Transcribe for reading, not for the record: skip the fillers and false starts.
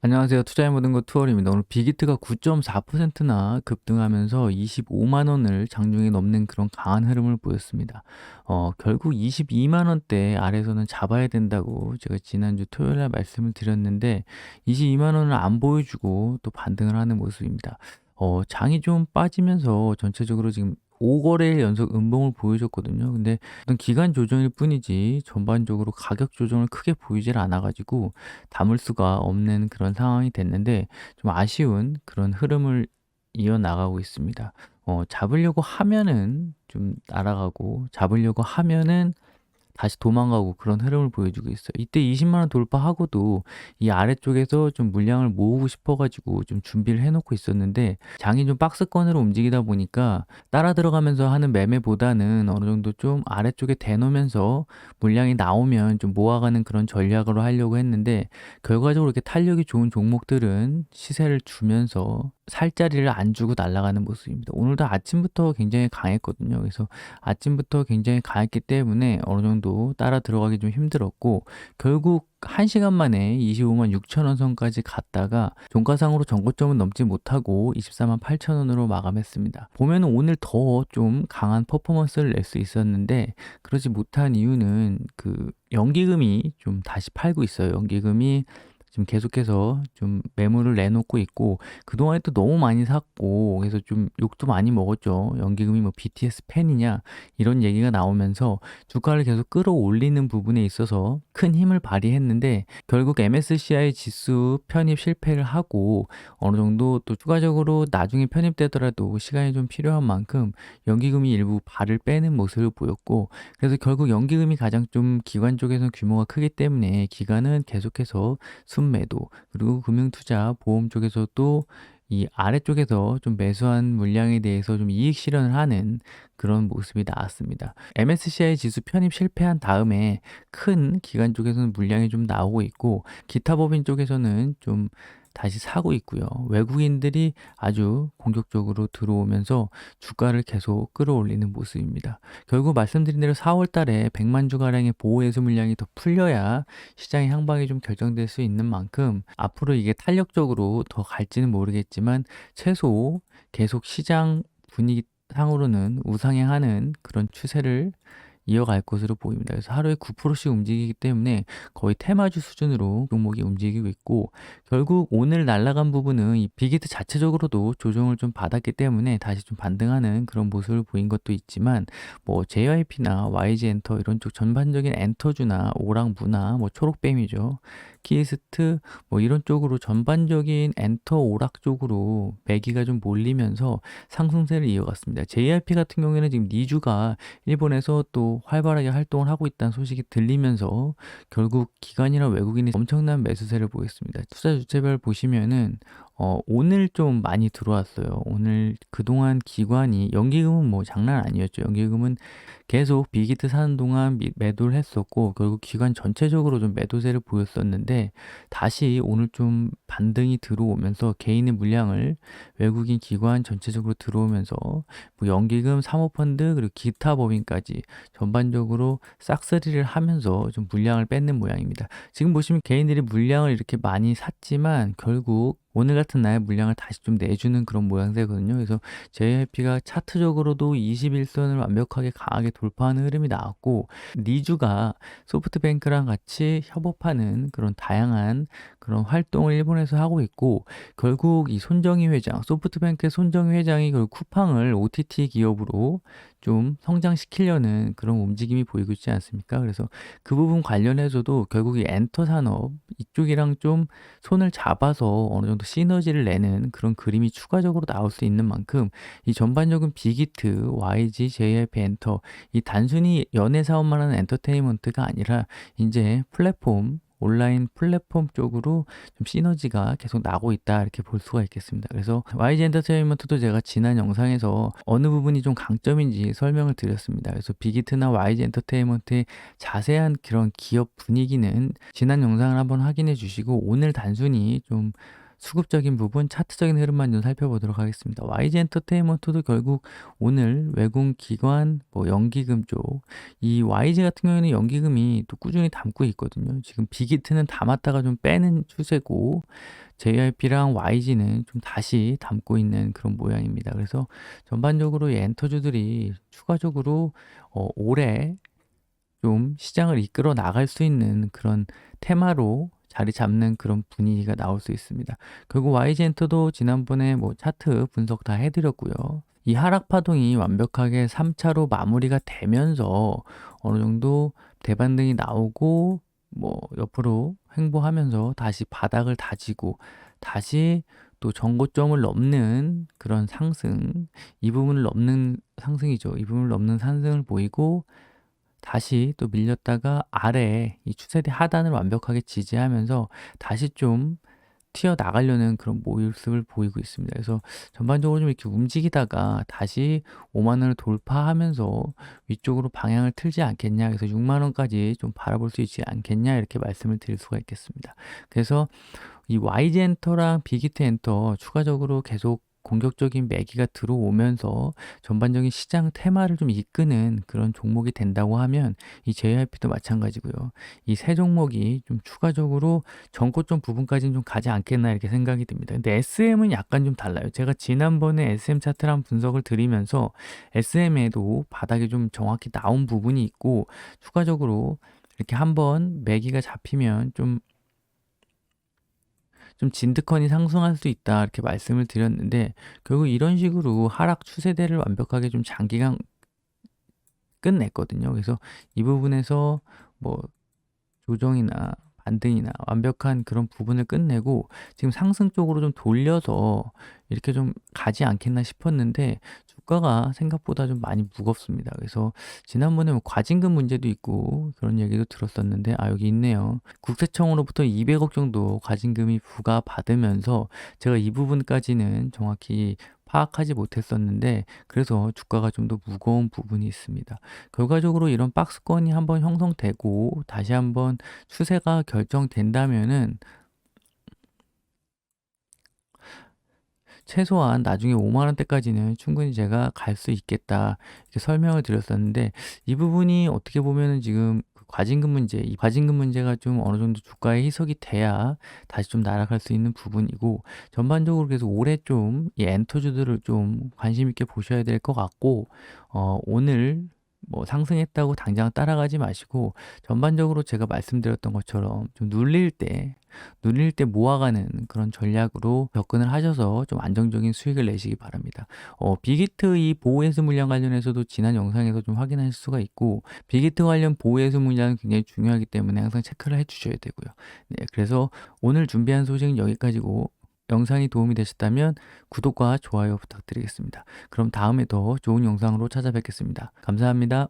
안녕하세요. 투자의 모든 것 투어입니다. 오늘 빅히트가 9.4%나 급등하면서 25만 원을 장중에 넘는 그런 강한 흐름을 보였습니다. 결국 22만 원대 아래에서는 잡아야 된다고 제가 지난주 토요일 날 말씀을 드렸는데 22만 원을 안 보여주고 또 반등을 하는 모습입니다. 장이 좀 빠지면서 전체적으로 지금 5거래일 연속 음봉을 보여줬거든요. 근데 어떤 기간 조정일 뿐이지 전반적으로 가격 조정을 크게 보이질 않아 가지고 담을 수가 없는 그런 상황이 됐는데 좀 아쉬운 그런 흐름을 이어나가고 있습니다. 잡으려고 하면은 좀 날아가고 잡으려고 하면은 다시 도망가고 그런 흐름을 보여주고 있어요. 이때 20만 원 돌파하고도 이 아래쪽에서 좀 물량을 모으고 싶어 가지고 좀 준비를 해 놓고 있었는데 장이 좀 박스권으로 움직이다 보니까 따라 들어가면서 하는 매매보다는 어느 정도 좀 아래쪽에 대놓으면서 물량이 나오면 좀 모아가는 그런 전략으로 하려고 했는데 결과적으로 이렇게 탄력이 좋은 종목들은 시세를 주면서 살자리를 안 주고 날아가는 모습입니다. 오늘도 아침부터 굉장히 강했거든요. 그래서 아침부터 굉장히 강했기 때문에 어느 정도 따라 들어가기 좀 힘들었고 결국 1시간 만에 25만 6천 원 선까지 갔다가 종가상으로 전고점은 넘지 못하고 24만 8천 원으로 마감했습니다. 보면은 오늘 더 좀 강한 퍼포먼스를 낼 수 있었는데 그러지 못한 이유는 그 연기금이 좀 다시 팔고 있어요. 연기금이 지금 계속해서 좀 매물을 내놓고 있고 그동안에 또 너무 많이 샀고 그래서 좀 욕도 많이 먹었죠. 연기금이 뭐 BTS 팬이냐 이런 얘기가 나오면서 주가를 계속 끌어올리는 부분에 있어서 큰 힘을 발휘했는데 결국 MSCI 지수 편입 실패를 하고 어느 정도 또 추가적으로 나중에 편입되더라도 시간이 좀 필요한 만큼 연기금이 일부 발을 빼는 모습을 보였고 그래서 결국 연기금이 가장 좀 기관 쪽에서는 규모가 크기 때문에 기관은 계속해서 순매도 그리고 금융투자 보험 쪽에서도 이 아래쪽에서 좀 매수한 물량에 대해서 좀 이익 실현을 하는 그런 모습이 나왔습니다. MSCI 지수 편입 실패한 다음에 큰 기관 쪽에서는 물량이 좀 나오고 있고 기타 법인 쪽에서는 좀 다시 사고 있고요. 외국인들이 아주 공격적으로 들어오면서 주가를 계속 끌어올리는 모습입니다. 결국 말씀드린 대로 4월 달에 100만 주가량의 보호해수 물량이 더 풀려야 시장의 향방이 좀 결정될 수 있는 만큼 앞으로 이게 탄력적으로 더 갈지는 모르겠지만 최소 계속 시장 분위기 상으로는 우상향하는 그런 추세를 이어갈 것으로 보입니다. 그래서 하루에 9%씩 움직이기 때문에 거의 테마주 수준으로 종목이 움직이고 있고 결국 오늘 날아간 부분은 이 빅히트 자체적으로도 조정을 좀 받았기 때문에 다시 좀 반등하는 그런 모습을 보인 것도 있지만 뭐 JYP나 YG엔터 이런 쪽 전반적인 엔터주나 오락무나 뭐 초록뱀이죠. 키스트 뭐 이런 쪽으로 전반적인 엔터 오락 쪽으로 매기가 좀 몰리면서 상승세를 이어갔습니다. JYP 같은 경우에는 지금 니주가 일본에서 또 활발하게 활동을 하고 있다는 소식이 들리면서 결국 기관이나 외국인이 엄청난 매수세를 보였습니다. 투자 주체별 보시면은 오늘 좀 많이 들어왔어요. 오늘 그동안 기관이 연기금은 뭐 장난 아니었죠. 연기금은 계속 빅히트 사는 동안 매도를 했었고 결국 기관 전체적으로 좀 매도세를 보였었는데 다시 오늘 좀 반등이 들어오면서 개인의 물량을 외국인 기관 전체적으로 들어오면서 뭐 연기금, 사모펀드 그리고 기타 법인까지 전반적으로 싹쓸이를 하면서 좀 물량을 뺏는 모양입니다. 지금 보시면 개인들이 물량을 이렇게 많이 샀지만 결국 오늘 같은 날 물량을 다시 좀 내주는 그런 모양새거든요. 그래서 JYP가 차트적으로도 21선을 완벽하게 강하게 돌파하는 흐름이 나왔고 니주가 소프트뱅크랑 같이 협업하는 그런 다양한 그런 활동을 일본에서 하고 있고 결국 이 손정희 회장, 소프트뱅크의 손정희 회장이 결국 쿠팡을 OTT 기업으로 좀 성장시키려는 그런 움직임이 보이고 있지 않습니까? 그래서 그 부분 관련해서도 결국 이 엔터 산업 이쪽이랑 좀 손을 잡아서 어느 정도 시너지를 내는 그런 그림이 추가적으로 나올 수 있는 만큼 이 전반적인 빅히트, YG, JYP 엔터 이 단순히 연예 사업만 하는 엔터테인먼트가 아니라 이제 플랫폼 온라인 플랫폼 쪽으로 좀 시너지가 계속 나고 있다 이렇게 볼 수가 있겠습니다. 그래서 YG 엔터테인먼트도 제가 지난 영상에서 어느 부분이 좀 강점인지 설명을 드렸습니다. 그래서 빅히트나 YG 엔터테인먼트의 자세한 그런 기업 분위기는 지난 영상을 한번 확인해 주시고 오늘 단순히 좀 수급적인 부분, 차트적인 흐름만 좀 살펴보도록 하겠습니다. YG 엔터테인먼트도 결국 오늘 외국 기관, 뭐 연기금 쪽, 이 YG 같은 경우에는 연기금이 또 꾸준히 담고 있거든요. 지금 빅히트는 담았다가 좀 빼는 추세고, JYP랑 YG는 좀 다시 담고 있는 그런 모양입니다. 그래서 전반적으로 이 엔터주들이 추가적으로 올해 좀 시장을 이끌어 나갈 수 있는 그런 테마로 자리 잡는 그런 분위기가 나올 수 있습니다. 결국 YG엔터도 지난번에 뭐 차트 분석 다 해드렸고요. 이 하락 파동이 완벽하게 3차로 마무리가 되면서 어느 정도 대반등이 나오고 뭐 옆으로 횡보하면서 다시 바닥을 다지고 다시 또 전고점을 넘는 그런 상승, 이 부분을 넘는 상승이죠. 이 부분을 넘는 상승을 보이고 다시 또 밀렸다가 아래에 이 추세대 하단을 완벽하게 지지하면서 다시 좀 튀어나가려는 그런 모습을 보이고 있습니다. 그래서 전반적으로 좀 이렇게 움직이다가 다시 5만 원을 돌파하면서 위쪽으로 방향을 틀지 않겠냐, 그래서 6만 원까지 좀 바라볼 수 있지 않겠냐, 이렇게 말씀을 드릴 수가 있겠습니다. 그래서 이 YG 엔터랑 빅히트 엔터 추가적으로 계속 공격적인 매기가 들어오면서 전반적인 시장 테마를 좀 이끄는 그런 종목이 된다고 하면 이 JYP도 마찬가지고요. 이 세 종목이 좀 추가적으로 전고점 부분까지는 좀 가지 않겠나 이렇게 생각이 듭니다. 근데 SM은 약간 좀 달라요. 제가 지난번에 SM 차트를 한 분석을 드리면서 SM에도 바닥이 좀 정확히 나온 부분이 있고 추가적으로 이렇게 한번 매기가 잡히면 좀 진드컨이 상승할 수 있다 이렇게 말씀을 드렸는데 결국 이런 식으로 하락 추세대를 완벽하게 좀 장기간 끝냈거든요. 그래서 이 부분에서 뭐 조정이나 반등이나 완벽한 그런 부분을 끝내고 지금 상승 쪽으로 좀 돌려서 이렇게 좀 가지 않겠나 싶었는데 주가가 생각보다 좀 많이 무겁습니다. 그래서 지난번에 뭐 과징금 문제도 있고 그런 얘기도 들었었는데 여기 있네요. 국세청으로부터 200억 정도 과징금이 부과받으면서 제가 이 부분까지는 정확히 파악하지 못했었는데 그래서 주가가 좀 더 무거운 부분이 있습니다. 결과적으로 이런 박스권이 한번 형성되고 다시 한번 추세가 결정된다면은 최소한 나중에 5만 원대까지는 충분히 제가 갈 수 있겠다 이렇게 설명을 드렸었는데 이 부분이 어떻게 보면은 지금 그 과징금 문제, 이 과징금 문제가 좀 어느 정도 주가에 희석이 돼야 다시 좀 날아갈 수 있는 부분이고 전반적으로 그래서 올해 좀 이 엔터주들을 좀 관심 있게 보셔야 될 것 같고 오늘 뭐 상승했다고 당장 따라가지 마시고 전반적으로 제가 말씀드렸던 것처럼 좀 눌릴 때 모아가는 그런 전략으로 접근을 하셔서 좀 안정적인 수익을 내시기 바랍니다. 빅히트 이 보호해수 물량 관련해서도 지난 영상에서 좀 확인하실 수가 있고 빅히트 관련 보호해수 물량은 굉장히 중요하기 때문에 항상 체크를 해주셔야 되고요. 네, 그래서 오늘 준비한 소식은 여기까지고 영상이 도움이 되셨다면 구독과 좋아요 부탁드리겠습니다. 그럼 다음에 더 좋은 영상으로 찾아뵙겠습니다. 감사합니다.